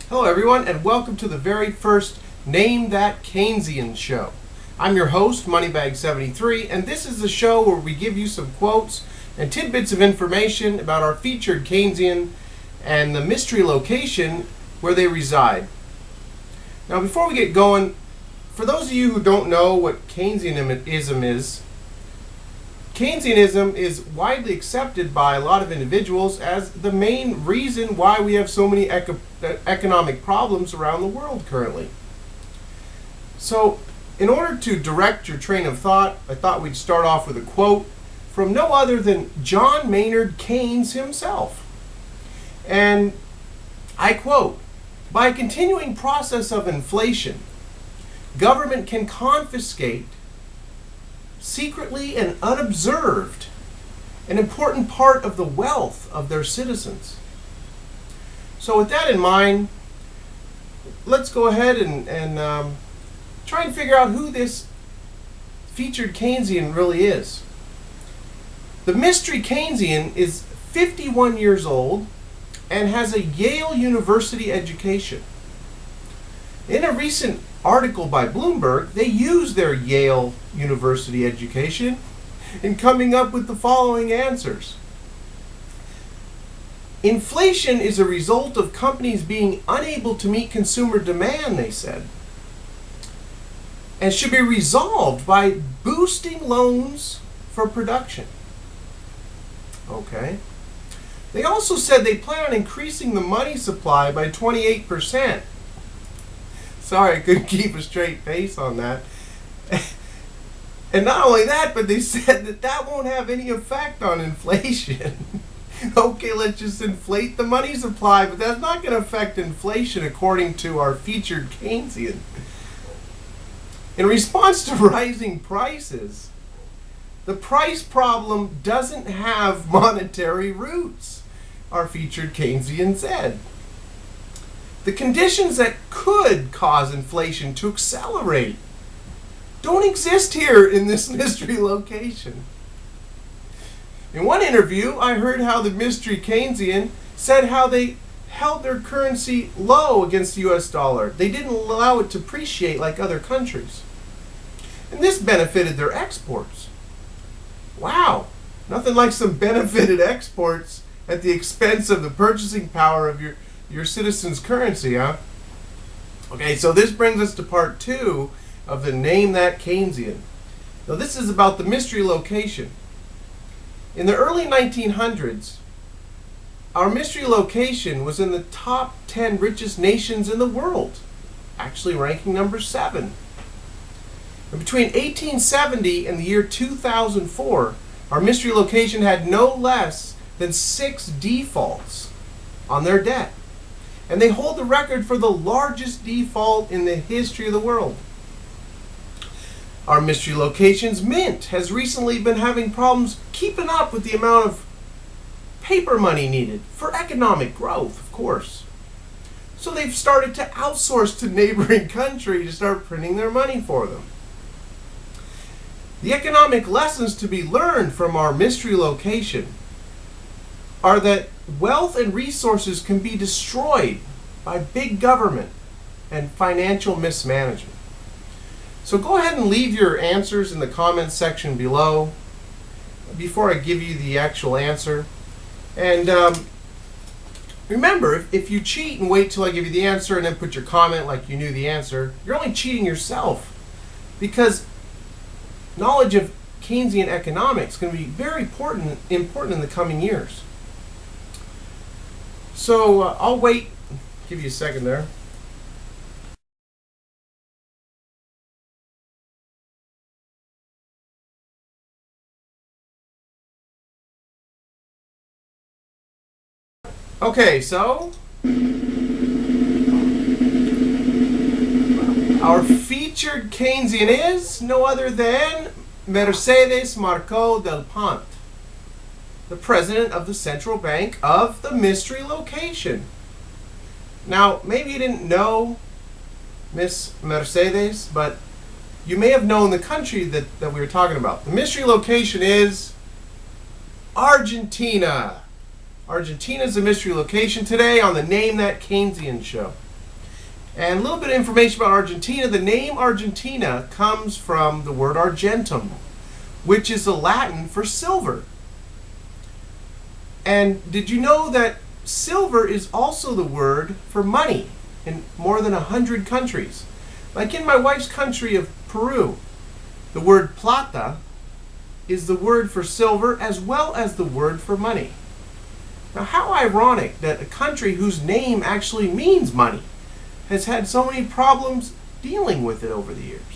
Hello everyone and welcome to the very first Name That Keynesian show. I'm your host, Moneybag73, and this is the show where we give you some quotes and tidbits of information about our featured Keynesian and the mystery location where they reside. Now before we get going, for those of you who don't know what Keynesianism is, Keynesianism is widely accepted by a lot of individuals as the main reason why we have so many economic problems around the world currently. So, in order to direct your train of thought, I thought we'd start off with a quote from no other than John Maynard Keynes himself. And I quote, "By a continuing process of inflation, government can confiscate secretly and unobserved an important part of the wealth of their citizens." So with that in mind, let's go ahead and try and figure out who this featured Keynesian really is. The mystery Keynesian is 51 years old and has a Yale University education. In a recent article by Bloomberg, they used their Yale University education in coming up with the following answers. Inflation is a result of companies being unable to meet consumer demand, they said, and should be resolved by boosting loans for production. Okay. They also said they plan on increasing the money supply by 28%. Sorry, I couldn't keep a straight face on that. And not only that, but they said that won't have any effect on inflation. Okay, let's just inflate the money supply, but that's not going to affect inflation according to our featured Keynesian. In response to rising prices, the price problem doesn't have monetary roots, our featured Keynesian said. The conditions that could cause inflation to accelerate don't exist here in this mystery location. In one interview, I heard how the mystery Keynesian said how they held their currency low against the US dollar. They didn't allow it to appreciate like other countries. And this benefited their exports. Wow, nothing like some benefited exports at the expense of the purchasing power of your citizens' currency, huh? Okay, so this brings us to part 2 of the Name That Keynesian. Now this is about the mystery location. In the early 1900s, our mystery location was in the top 10 richest nations in the world, actually ranking number 7. And between 1870 and the year 2004, our mystery location had no less than 6 defaults on their debt. And they hold the record for the largest default in the history of the world. Our mystery location's mint has recently been having problems keeping up with the amount of paper money needed for economic growth, of course. So they've started to outsource to neighboring countries to start printing their money for them. The economic lessons to be learned from our mystery location are that wealth and resources can be destroyed by big government and financial mismanagement. So go ahead and leave your answers in the comments section below before I give you the actual answer. And remember, if you cheat and wait till I give you the answer and then put your comment like you knew the answer, you're only cheating yourself, because knowledge of Keynesian economics is going to be very important in the coming years. So I'll wait, give you a second there. Okay, so our featured Keynesian is no other than Mercedes Marcó del Pont, the president of the central bank of the mystery location. Now, maybe you didn't know Miss Mercedes, but you may have known the country that we were talking about. The mystery location is Argentina. Argentina is the mystery location today on the Name That Keynesian show. And a little bit of information about Argentina. The name Argentina comes from the word argentum, which is the Latin for silver. And did you know that silver is also the word for money in more than 100 countries? Like in my wife's country of Peru, the word plata is the word for silver as well as the word for money. Now, how ironic that a country whose name actually means money has had so many problems dealing with it over the years.